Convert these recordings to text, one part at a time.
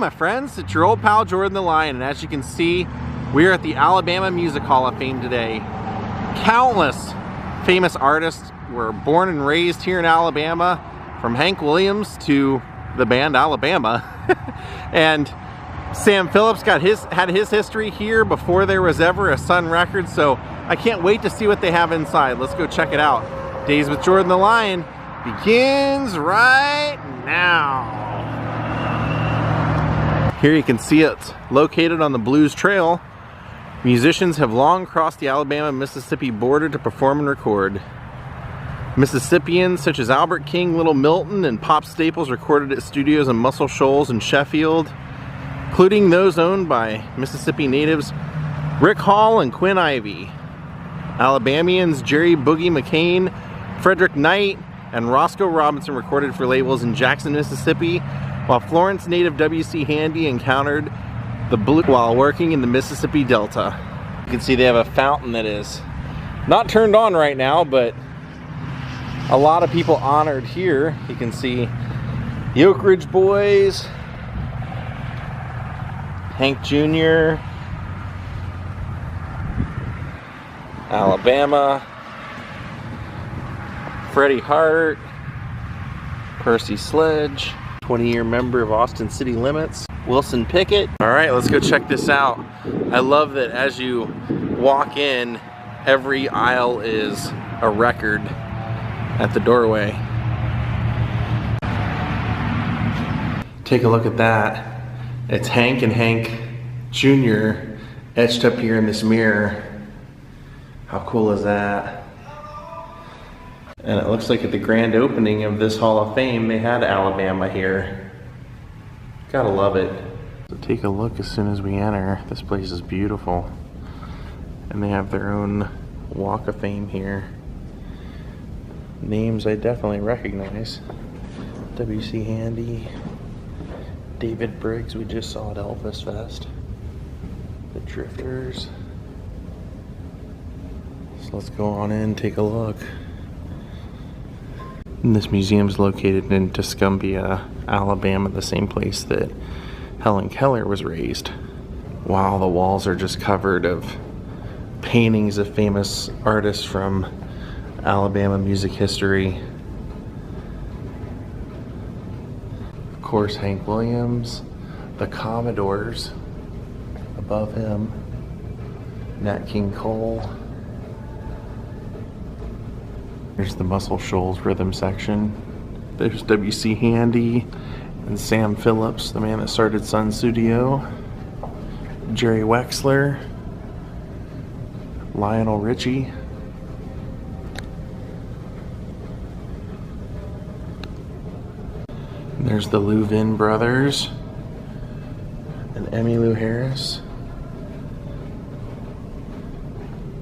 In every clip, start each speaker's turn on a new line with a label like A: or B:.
A: my friends. It's your old pal Jordan the Lion, and as you can see, we are at the Alabama Music Hall of Fame today. Countless famous artists were born and raised here in Alabama, from Hank Williams to the band Alabama. And Sam Phillips had his history here before there was ever a Sun record, so I can't wait to see what they have inside. Let's go check it out. Daze with Jordan the Lion begins right now. Here you can see it's located on the Blues Trail. Musicians have long crossed the Alabama-Mississippi border to perform and record. Mississippians such as Albert King, Little Milton, and pop staples recorded at studios in Muscle Shoals and Sheffield, including those owned by Mississippi natives Rick Hall and Quinn Ivey. Alabamians Jerry Boogie McCain, Frederick Knight, and Roscoe Robinson recorded for labels in Jackson, Mississippi, while Florence native W.C. Handy encountered the blue while working in the Mississippi Delta. You can see they have a fountain that is not turned on right now, but a lot of people honored here. You can see the Oak Ridge Boys, Hank Jr., Alabama, Freddie Hart, Percy Sledge, 20-year member of Austin City Limits, Wilson Pickett. All right, let's go check this out. I love that as you walk in, every aisle is a record at the doorway. Take a look at that. It's Hank and Hank Jr. etched up here in this mirror. How cool is that? And it looks like at the grand opening of this Hall of Fame, they had Alabama here. Gotta love it. So take a look as soon as we enter. This place is beautiful. And they have their own Walk of Fame here. Names I definitely recognize. W.C. Handy, David Briggs, we just saw at Elvis Fest. The Drifters. So let's go on in and take a look. And this museum is located in Tuscumbia, Alabama, the same place that Helen Keller was raised. Wow, the walls are just covered of paintings of famous artists from Alabama music history. Of course, Hank Williams, the Commodores above him, Nat King Cole. There's the Muscle Shoals rhythm section. There's W.C. Handy and Sam Phillips, the man that started Sun Studio. Jerry Wexler, Lionel Richie. And there's the Louvin brothers and Emmylou Harris,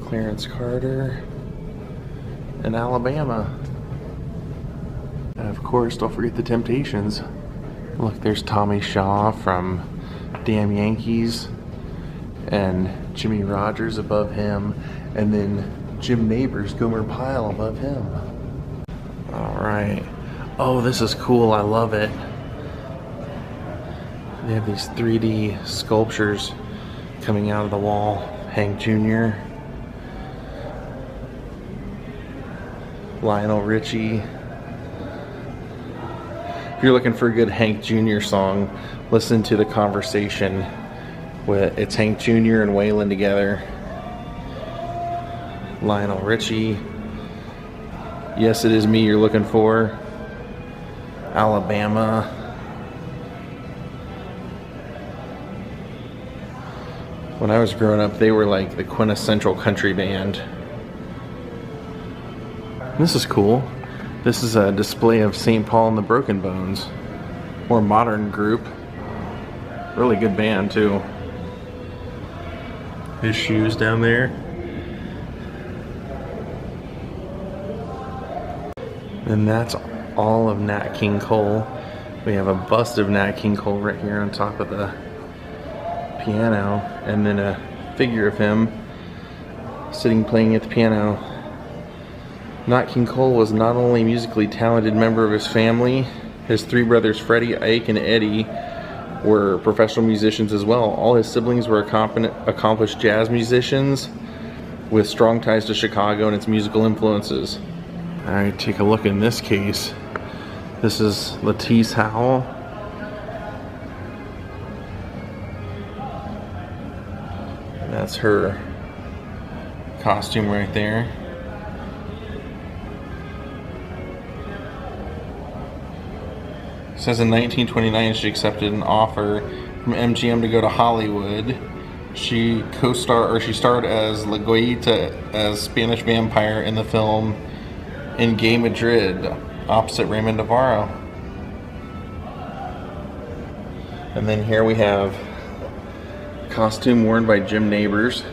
A: Clarence Carter, and Alabama. And of course, don't forget the Temptations. Look, there's Tommy Shaw from Damn Yankees, and Jimmy Rodgers above him, and then Jim Neighbors, Gomer Pyle above him. All right. Oh, this is cool. I love it. They have these 3D sculptures coming out of the wall. Hank Jr., Lionel Richie. If you're looking for a good Hank Jr. song, listen to The Conversation. It's Hank Jr. and Waylon together. Lionel Richie. Yes, It Is Me You're Looking For. Alabama. When I was growing up, they were like the quintessential country band. This is cool. This is a display of St. Paul and the Broken Bones. More modern group. Really good band too. His shoes down there. And that's all of Nat King Cole. We have a bust of Nat King Cole right here on top of the piano, and then a figure of him sitting playing at the piano. Nat King Cole was not only a musically talented member of his family, his three brothers Freddie, Ike, and Eddie were professional musicians as well. All his siblings were accomplished jazz musicians with strong ties to Chicago and its musical influences. All right, take a look in this case. This is Lattice Howell. That's her costume right there. It says in 1929 she accepted an offer from MGM to go to Hollywood. She starred as La Goyita as Spanish vampire in the film In Gay Madrid opposite Raymond Navarro. And then here we have costume worn by Jim Nabors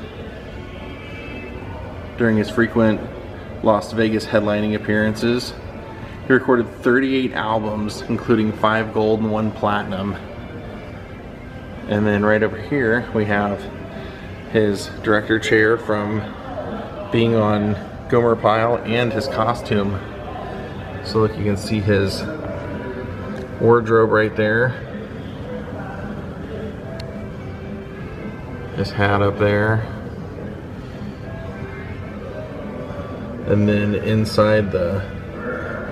A: during his frequent Las Vegas headlining appearances. He recorded 38 albums, including 5 gold and 1 platinum. And then right over here we have his director chair from being on Gomer Pyle and his costume. So look, you can see his wardrobe right there. His hat up there. And then inside the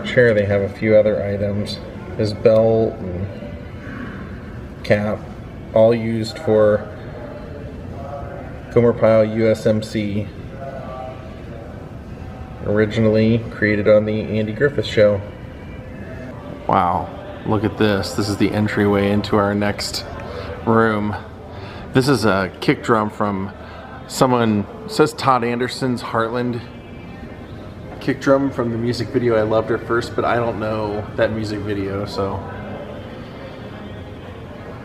A: chair they have a few other items. His belt and cap, all used for Gomer Pyle USMC. Originally created on the Andy Griffith Show. Wow, look at this. This is the entryway into our next room. This is a kick drum from someone, says Todd Anderson's Heartland kick drum from the music video I Loved Her First, but I don't know that music video, so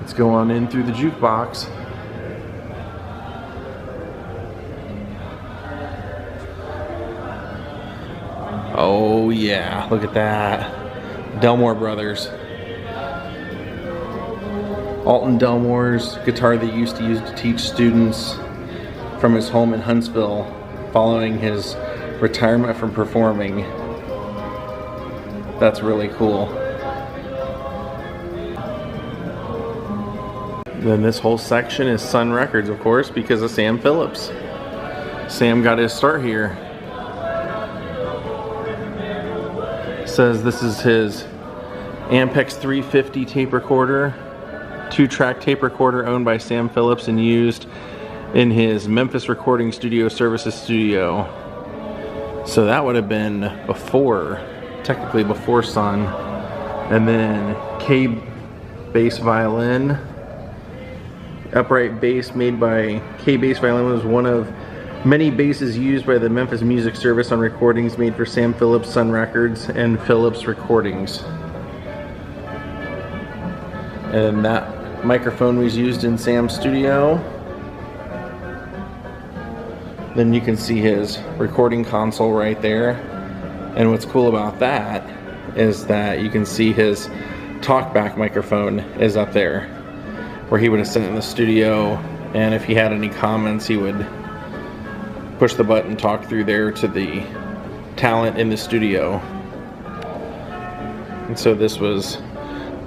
A: let's go on in through the jukebox. Oh yeah, look at that. Delmore Brothers. Alton Delmore's guitar they used to use to teach students from his home in Huntsville following his retirement from performing. That's really cool. Then this whole section is Sun Records, of course, because of Sam Phillips. Sam got his start here. Says this is his Ampex 350 tape recorder, 2-track tape recorder owned by Sam Phillips and used in his Memphis Recording Studio Services studio. So that would have been before, technically before Sun. And then K bass violin, upright bass made by K bass violin, was one of many basses used by the Memphis Music Service on recordings made for Sam Phillips, Sun Records, and Phillips Recordings. And that microphone was used in Sam's studio. Then you can see his recording console right there. And what's cool about that is that you can see his talkback microphone is up there, where he would have sat in the studio, and if he had any comments he would push the button, talk through there to the talent in the studio. And so this was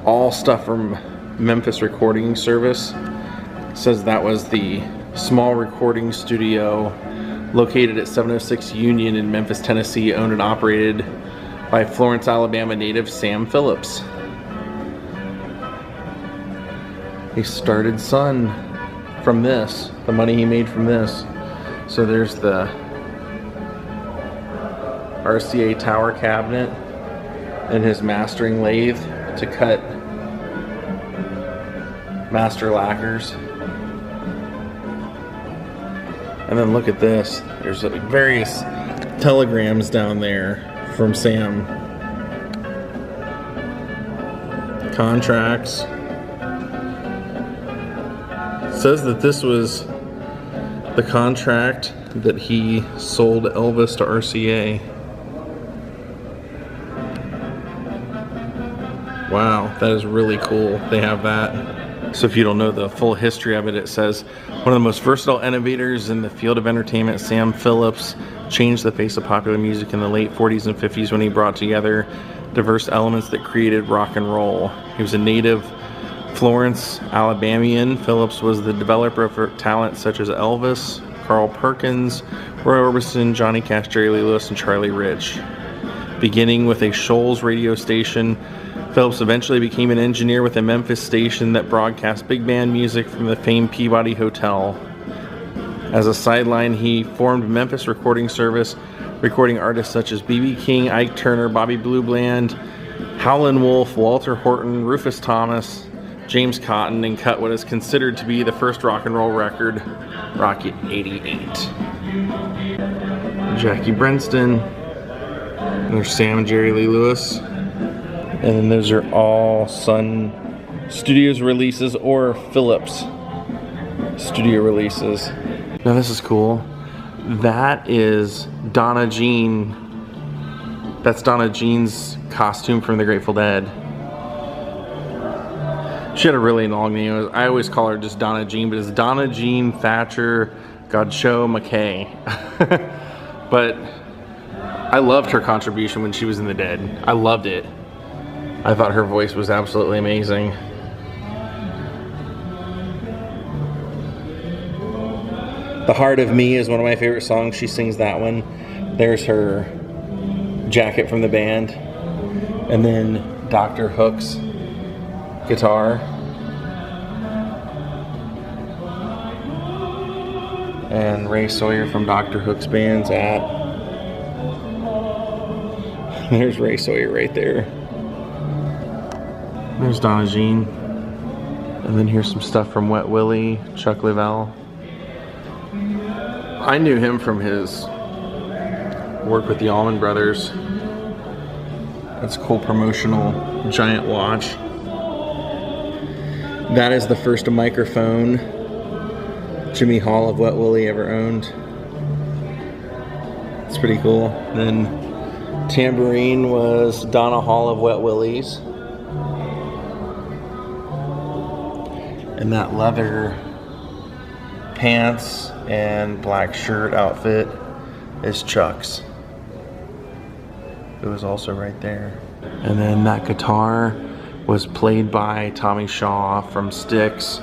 A: all stuff from Memphis Recording Service. It says that was the small recording studio located at 706 Union in Memphis, Tennessee, owned and operated by Florence, Alabama native Sam Phillips. He started Sun from this, the money he made from this. So there's the RCA tower cabinet and his mastering lathe to cut master lacquers. And then look at this. There's various telegrams down there from Sam. Contracts. It says that this was the contract that he sold Elvis to RCA. Wow, that is really cool. They have that. So if you don't know the full history of it, it says, one of the most versatile innovators in the field of entertainment, Sam Phillips changed the face of popular music in the late 40s and 50s when he brought together diverse elements that created rock and roll. He was a native Florence, Alabamian, Phillips was the developer for talent such as Elvis, Carl Perkins, Roy Orbison, Johnny Cash, Jerry Lee Lewis, and Charlie Rich. Beginning with a Shoals radio station, Phillips eventually became an engineer with a Memphis station that broadcast big band music from the famed Peabody Hotel. As a sideline, he formed Memphis Recording Service, recording artists such as B.B. King, Ike Turner, Bobby Blue Bland, Howlin' Wolf, Walter Horton, Rufus Thomas, James Cotton, and cut what is considered to be the first rock and roll record, Rocket 88. Jackie Brenston. There's Sam and Jerry Lee Lewis. And then those are all Sun Studios releases or Phillips studio releases. Now this is cool. That is Donna Jean. That's Donna Jean's costume from the Grateful Dead. She had a really long name. I always call her just Donna Jean, but it's Donna Jean Thatcher Godcho McKay. But I loved her contribution when she was in the Dead. I loved it. I thought her voice was absolutely amazing. The Heart of Me is one of my favorite songs. She sings that one. There's her jacket from the band. And then Dr. Hook's guitar. And Ray Sawyer from Dr. Hook's band's at. There's Ray Sawyer right there. There's Donna Jean. And then here's some stuff from Wet Willie, Chuck Leavell. I knew him from his work with the Allman Brothers. That's a cool promotional giant watch. That is the first microphone Jimmy Hall of Wet Willie ever owned. It's pretty cool. Then tambourine was Donna Hall of Wet Willie's. And that leather pants and black shirt outfit is Chuck's. It was also right there. And then that guitar was played by Tommy Shaw from Styx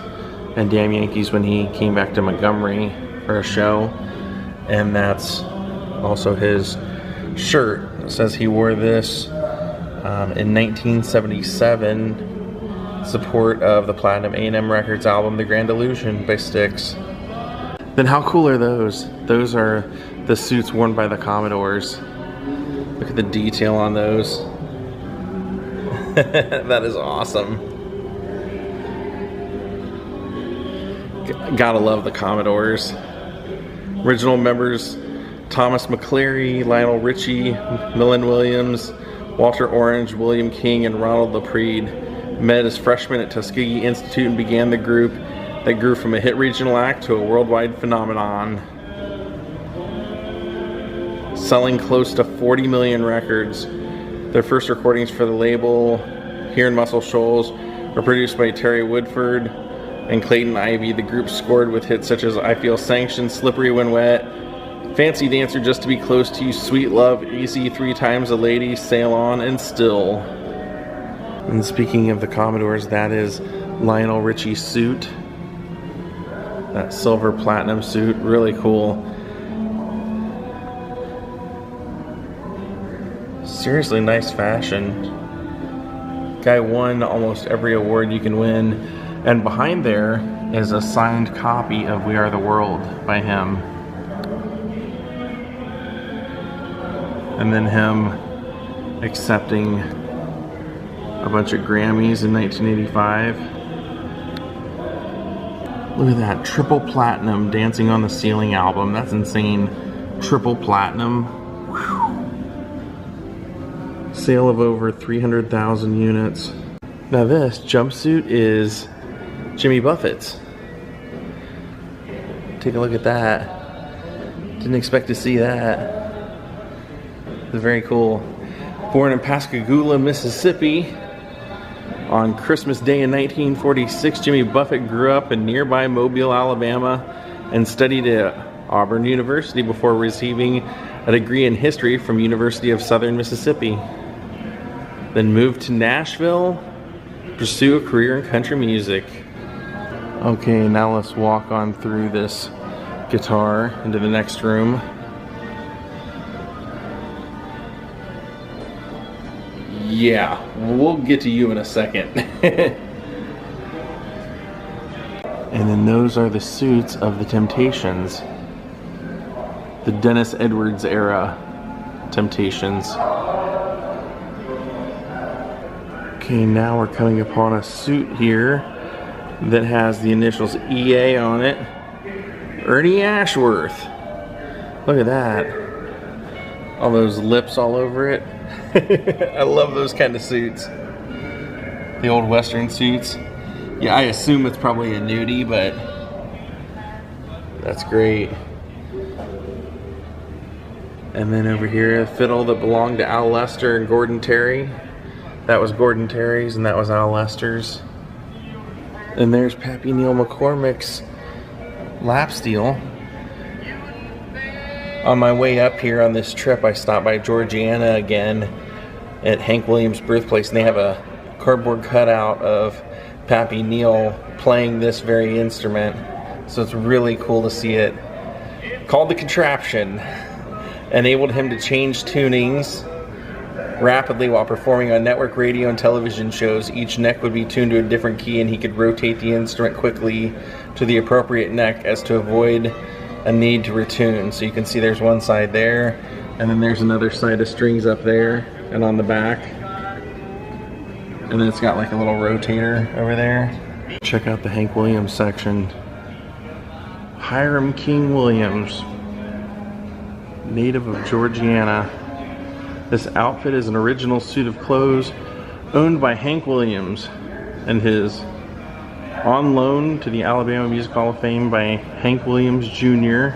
A: and Damn Yankees when he came back to Montgomery for a show. And that's also his shirt. It says he wore this in 1977 support of the Platinum A&M Records album The Grand Illusion by Styx. Then how cool are those? Those are the suits worn by the Commodores. Look at the detail on those. That is awesome. Gotta love the Commodores. Original members: Thomas McCleary, Lionel Richie, Millen Williams, Walter Orange, William King, and Ronald LaPreed met as freshmen at Tuskegee Institute and began the group that grew from a hit regional act to a worldwide phenomenon, selling close to 40 million records. Their first recordings for the label here in Muscle Shoals were produced by Terry Woodford and Clayton Ivey. The group scored with hits such as I Feel Sanctioned, Slippery When Wet, Fancy Dancer, Just to Be Close to You, Sweet Love, Easy, Three Times a Lady, Sail On, and Still. And speaking of the Commodores, that is Lionel Richie's suit. That silver platinum suit, really cool. Seriously nice fashion. Guy won almost every award you can win. And behind there is a signed copy of We Are the World by him. And then him accepting a bunch of Grammys in 1985. Look at that, triple platinum Dancing on the Ceiling album. That's insane. Triple platinum. Whew. Sale of over 300,000 units. Now this jumpsuit is Jimmy Buffett's. Take a look at that. Didn't expect to see that. It's very cool. Born in Pascagoula, Mississippi, on Christmas Day in 1946, Jimmy Buffett grew up in nearby Mobile, Alabama, and studied at Auburn University before receiving a degree in history from University of Southern Mississippi. Then moved to Nashville pursue a career in country music. Okay, now let's walk on through this guitar into the next room. Yeah, we'll get to you in a second. And then those are the suits of the Temptations. The Dennis Edwards era Temptations. Okay, now we're coming upon a suit here that has the initials EA on it. Ernie Ashworth. Look at that. All those lips all over it. I love those kind of suits. The old Western suits. Yeah, I assume it's probably a nudie, but that's great. And then over here, a fiddle that belonged to Al Lester and Gordon Terry. That was Gordon Terry's and that was Al Lester's. And there's Pappy Neil McCormick's lap steel. On my way up here on this trip, I stopped by Georgiana again at Hank Williams' birthplace, and they have a cardboard cutout of Pappy Neil playing this very instrument. So it's really cool to see it. Called the Contraption. Enabled him to change tunings rapidly while performing on network radio and television shows. Each neck would be tuned to a different key, and he could rotate the instrument quickly to the appropriate neck as to avoid a need to retune. So you can see there's one side there, and then there's another side of strings up there and on the back. And then it's got like a little rotator over there. Check out the Hank Williams section. Hiram King Williams, native of Georgiana. This outfit is an original suit of clothes owned by Hank Williams and his on loan to the Alabama Music Hall of Fame by Hank Williams Jr.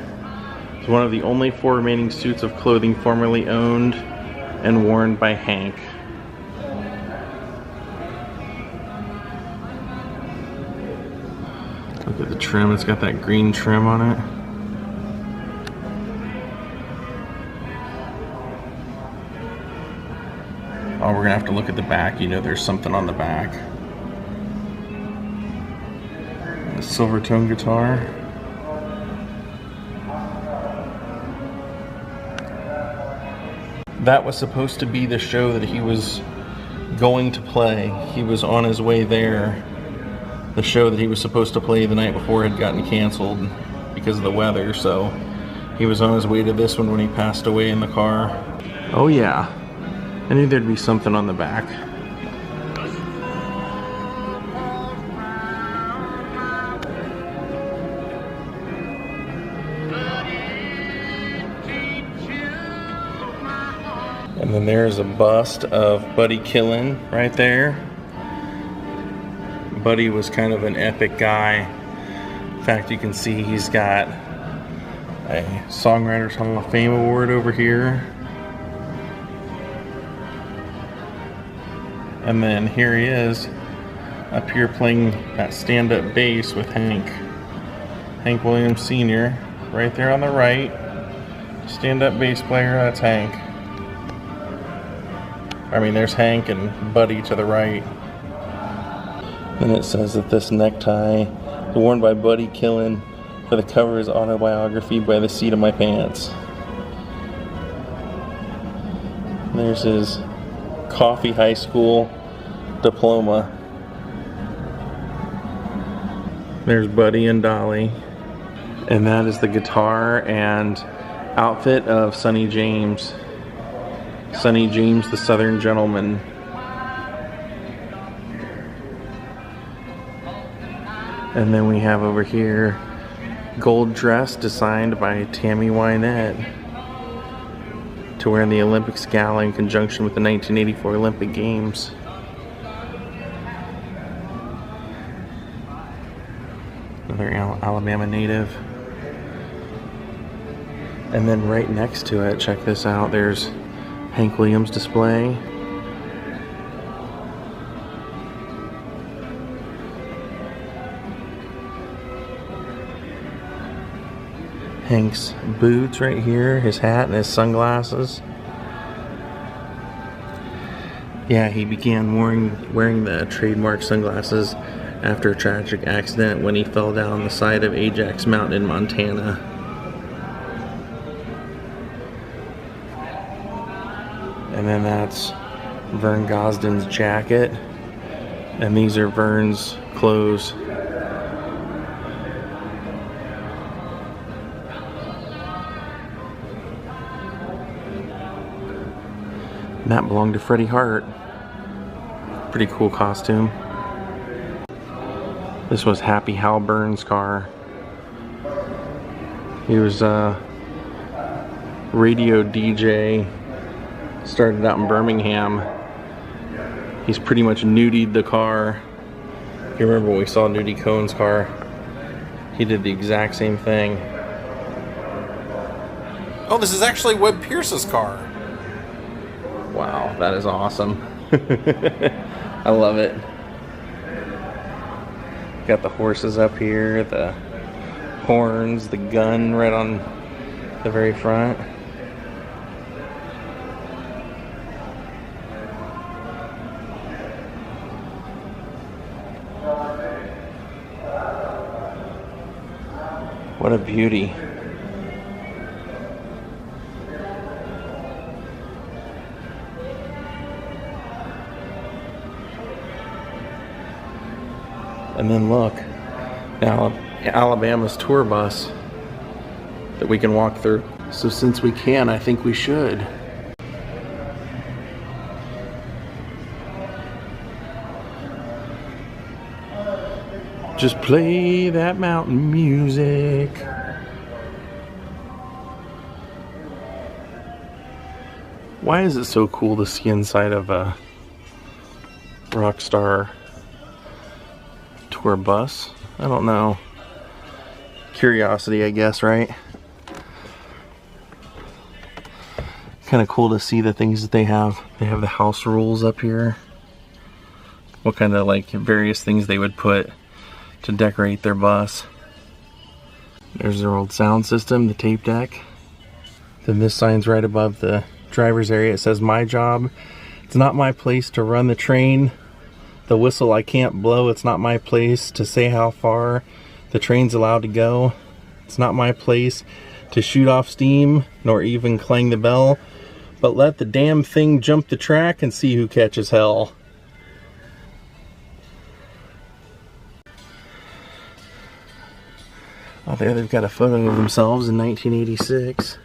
A: It's one of the only 4 remaining suits of clothing formerly owned and worn by Hank. Look at the trim, it's got that green trim on it. Oh, we're gonna have to look at the back. You know there's something on the back. A silver tone guitar. That was supposed to be the show that he was going to play. He was on his way there. The show that he was supposed to play the night before had gotten canceled because of the weather, so he was on his way to this one when he passed away in the car. Oh yeah. I knew there'd be something on the back. And then there's a bust of Buddy Killen right there. Buddy was kind of an epic guy. In fact, you can see he's got a Songwriters Hall of Fame award over here. And then here he is up here playing that stand-up bass with Hank. Hank Williams Sr. right there on the right. Stand-up bass player, that's Hank. I mean, there's Hank and Buddy to the right. And it says that this necktie is worn by Buddy Killen for the cover of his autobiography, By the Seat of My Pants. There's his Coffee High School diploma. There's Buddy and Dolly. And that is the guitar and outfit of Sonny James. Sonny James, the Southern Gentleman. And then we have over here gold dress designed by Tammy Wynette to wear in the Olympics Gala in conjunction with the 1984 Olympic Games. Another Alabama native. And then right next to it, check this out, there's Hank Williams display. Hank's boots right here, his hat and his sunglasses. Yeah, he began wearing the trademark sunglasses after a tragic accident when he fell down the side of Ajax Mountain in Montana. And then that's Vern Gosden's jacket. And these are Vern's clothes. And that belonged to Freddie Hart. Pretty cool costume. This was Happy Hal Burns' car. He was a radio DJ. Started out in Birmingham. He's pretty much nudied the car. If you remember when we saw Nudie Cohen's car, he did the exact same thing. Oh, this is actually Webb Pierce's car. Wow, that is awesome. I love it. Got the horses up here, the horns, the gun right on the very front. What a beauty. And then look, now Alabama's tour bus that we can walk through. So since we can, I think we should. Just play that mountain music. Why is it so cool to see inside of a Rockstar tour bus? I don't know. Curiosity, I guess, right? Kind of cool to see the things that they have. They have the house rules up here. What kind of like various things they would put to decorate their bus. There's their old sound system, the tape deck. Then this sign's right above the driver's area. It says, "My job. It's not my place to run the train. The whistle I can't blow. It's not my place to say how far the train's allowed to go. It's not my place to shoot off steam, nor even clang the bell. But let the damn thing jump the track and see who catches hell." Oh, there they've got a photo of themselves in 1986.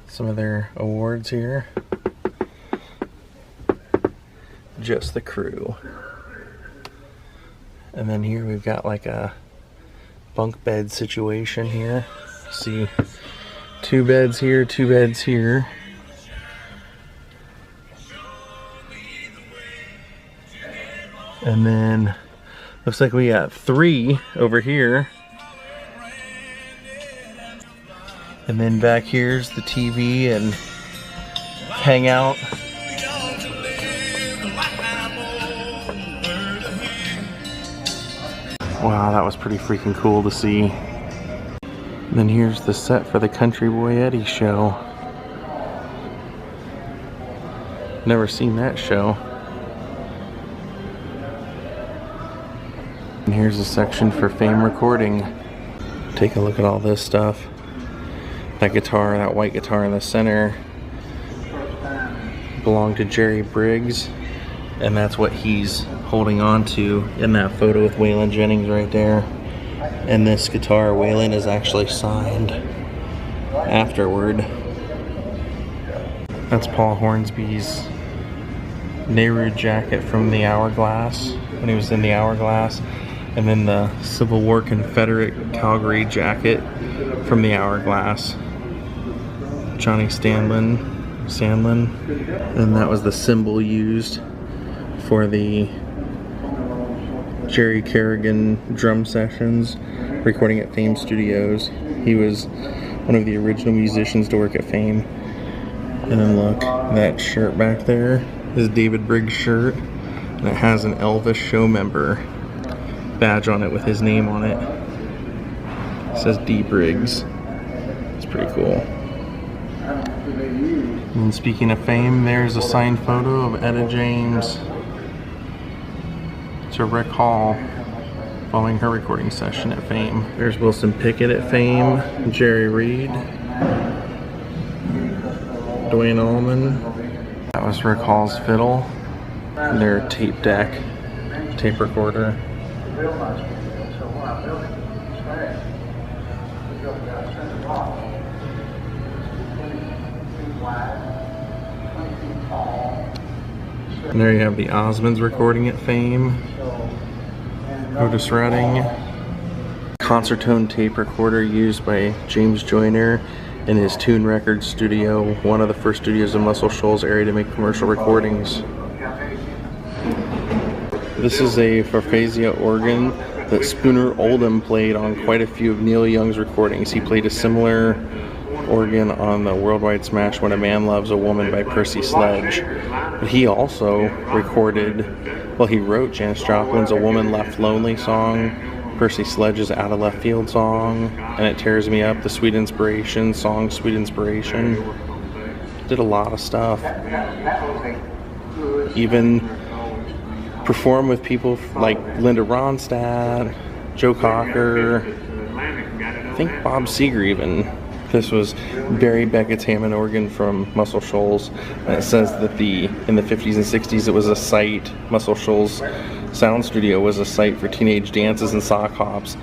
A: Some of their awards here. Just the crew. And then here we've got like a bunk bed situation here. See, 2 beds here, 2 beds here. And then looks like we got 3 over here. And then back here's the TV and hangout. Wow, that was pretty freaking cool to see. And then here's the set for the Country Boy Eddie show. Never seen that show. And here's a section for Fame Recording. Take a look at all this stuff. That guitar, that white guitar in the center, belonged to Jerry Briggs. And that's what he's holding on to in that photo with Waylon Jennings right there. And this guitar, Waylon is actually signed afterward. That's Paul Hornsby's Nehru jacket from the Hourglass, when he was in the Hourglass. And then the Civil War Confederate Calgary jacket from the Hourglass. Johnny Sandlin. And that was the cymbal used for the Jerry Kerrigan drum sessions, recording at Fame Studios. He was one of the original musicians to work at Fame. And then look, that shirt back there is David Briggs' shirt, and it has an Elvis show member badge on it with his name on it. It says D. Briggs. It's pretty cool. And speaking of fame, there's a signed photo of Etta James to Rick Hall following her recording session at Fame. There's Wilson Pickett at Fame, Jerry Reed, Dwayne Allman. That was Rick Hall's fiddle, and their tape deck, tape recorder. And there you have the Osmonds recording at Fame. Otis Redding. Concertone tape recorder used by James Joyner in his Tune Records studio, one of the first studios in Muscle Shoals area to make commercial recordings. This is a Farfasia organ that Spooner Oldham played on quite a few of Neil Young's recordings. He played a similar organ on the worldwide smash When a Man Loves a Woman by Percy Sledge. But he also recorded, well, he wrote Janis Joplin's A Woman Left Lonely song, Percy Sledge's Out of Left Field song, and It Tears Me Up, the Sweet Inspiration song, Sweet Inspiration. Did a lot of stuff. Even performed with people like Linda Ronstadt, Joe Cocker, I think Bob Seger even. This was Barry Beckett's Hammond organ from Muscle Shoals. And it says that in the 50s and 60s it was a site, Muscle Shoals Sound Studio was a site for teenage dances and sock hops.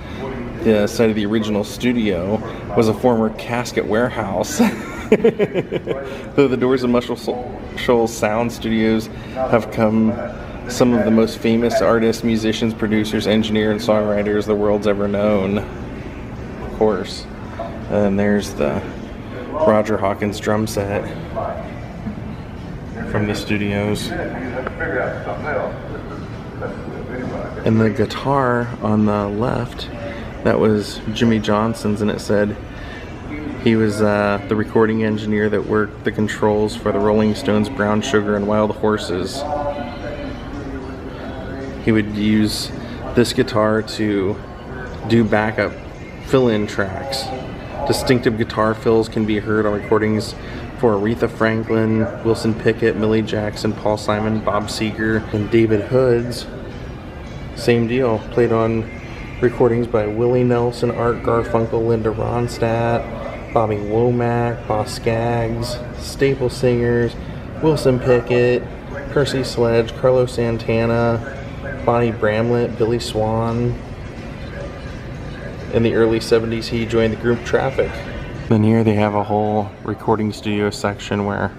A: The site of the original studio was a former casket warehouse. Though the doors of Muscle Shoals Sound Studios have come some of the most famous artists, musicians, producers, engineers, and songwriters the world's ever known. Of course. And there's the Roger Hawkins drum set from the studios. And the guitar on the left, that was Jimmy Johnson's, and it said he was the recording engineer that worked the controls for the Rolling Stones' Brown Sugar and Wild Horses. He would use this guitar to do backup fill-in tracks. Distinctive guitar fills can be heard on recordings for Aretha Franklin, Wilson Pickett, Millie Jackson, Paul Simon, Bob Seger, and David Hood's. Same deal, played on recordings by Willie Nelson, Art Garfunkel, Linda Ronstadt, Bobby Womack, Boss Skaggs, Staple Singers, Wilson Pickett, Percy Sledge, Carlos Santana, Bonnie Bramlett, Billy Swan. In the early 70s, he joined the group Traffic. Then here they have a whole recording studio section where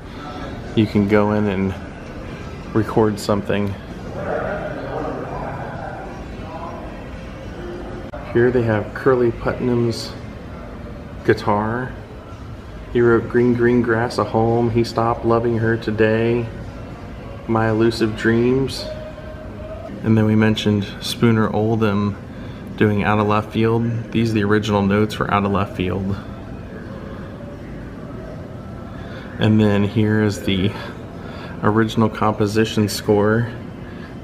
A: you can go in and record something. Here they have Curly Putnam's guitar. He wrote Green Green Grass a Home, He Stopped Loving Her Today, My Elusive Dreams. And then we mentioned Spooner Oldham doing Out of Left Field. These are the original notes for Out of Left Field. And then here is the original composition score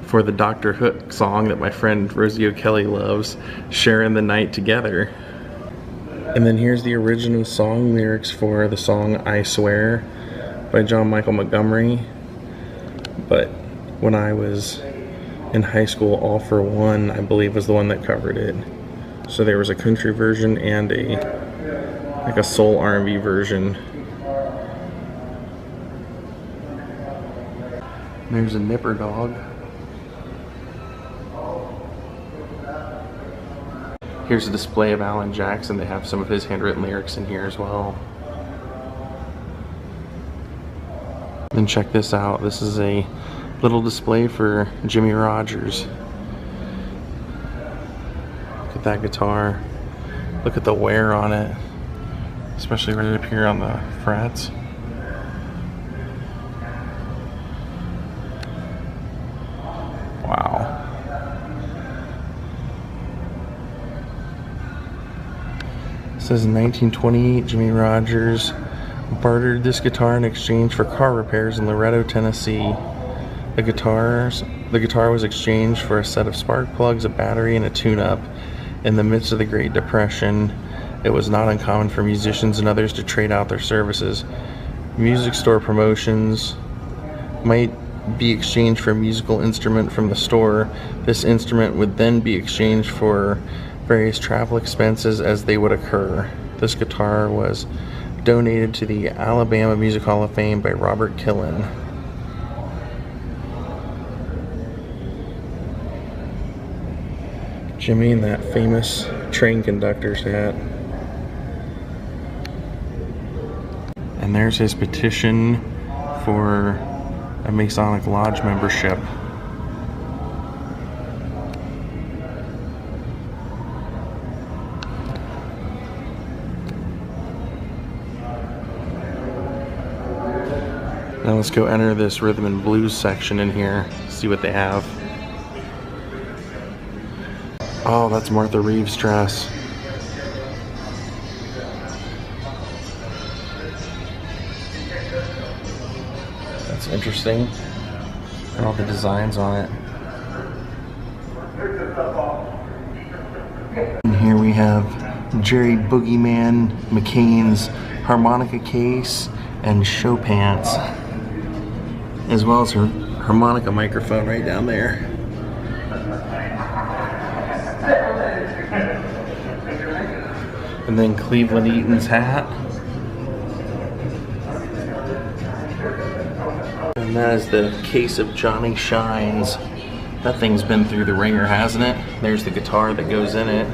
A: for the Dr. Hook song that my friend Rosie O'Kelly loves, Sharing the Night Together. And then here's the original song lyrics for the song I Swear by John Michael Montgomery. But when I was in high school, All for One, I believe, was the one that covered it. So there was a country version and a soul R&B version. There's a Nipper Dog. Here's a display of Alan Jackson. They have some of his handwritten lyrics in here as well. Then check this out. This is a little display for Jimmy Rodgers. Look at that guitar. Look at the wear on it, especially right up here on the frets. Wow. It says in 1928, Jimmy Rodgers bartered this guitar in exchange for car repairs in Loretto, Tennessee. The guitar was exchanged for a set of spark plugs, a battery, and a tune-up in the midst of the Great Depression, it was not uncommon for musicians and others to trade out their services. Music store promotions might be exchanged for a musical instrument from the store. This instrument would then be exchanged for various travel expenses as they would occur. This guitar was donated to the Alabama Music Hall of Fame by Robert Killen. Jimmy in that famous train conductor's hat. And there's his petition for a Masonic Lodge membership. Now let's go enter this rhythm and blues section in here, see what they have. Oh, that's Martha Reeves' dress. That's interesting. And all the designs on it. And here we have Jerry Boogeyman McCain's harmonica case and show pants, as well as her harmonica microphone right down there. And then Cleveland Eaton's hat. And that is the case of Johnny Shines. That thing's been through the ringer, hasn't it? There's the guitar that goes in it.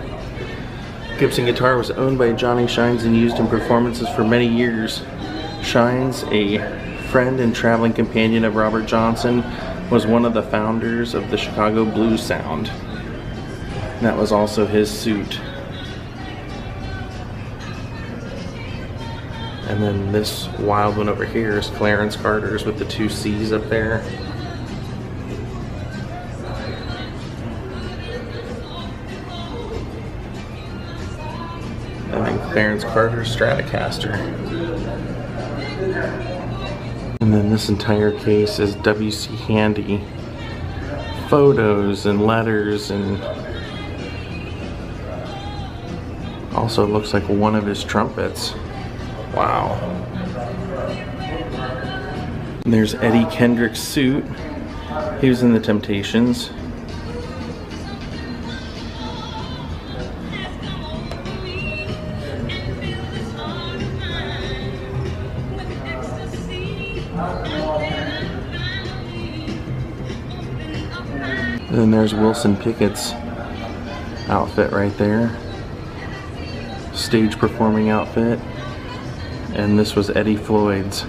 A: Gibson guitar was owned by Johnny Shines and used in performances for many years. Shines, a friend and traveling companion of Robert Johnson, was one of the founders of the Chicago blues sound. And that was also his suit. And then this wild one over here is Clarence Carter's with the 2 C's up there. And then Clarence Carter's Stratocaster. And then this entire case is W.C. Handy. Photos and letters, and also looks like one of his trumpets. Wow. And there's Eddie Kendrick's suit. He was in the Temptations. And then there's Wilson Pickett's outfit right there. Stage performing outfit. And this was Eddie Floyd's.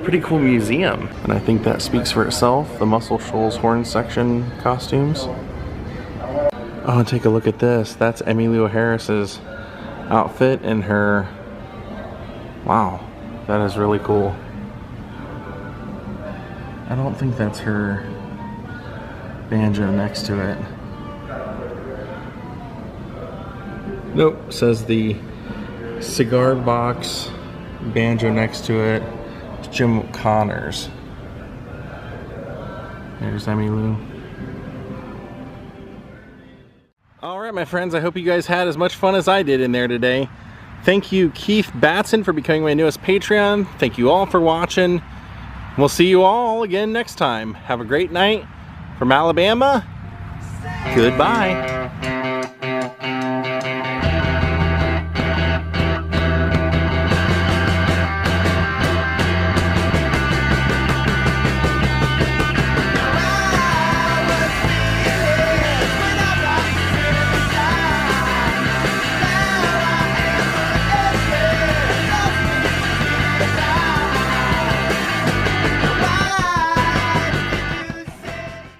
A: Pretty cool museum. And I think that speaks for itself. The Muscle Shoals horn section costumes. Oh, take a look at this. That's Emmylou Harris's outfit and her... Wow, that is really cool. I don't think that's her banjo next to it. Nope, says the cigar box banjo next to it. It's Jim Connors. There's Emmylou. Alright my friends, I hope you guys had as much fun as I did in there today. Thank you Keith Batson for becoming my newest Patreon. Thank you all for watching. We'll see you all again next time. Have a great night. From Alabama, goodbye.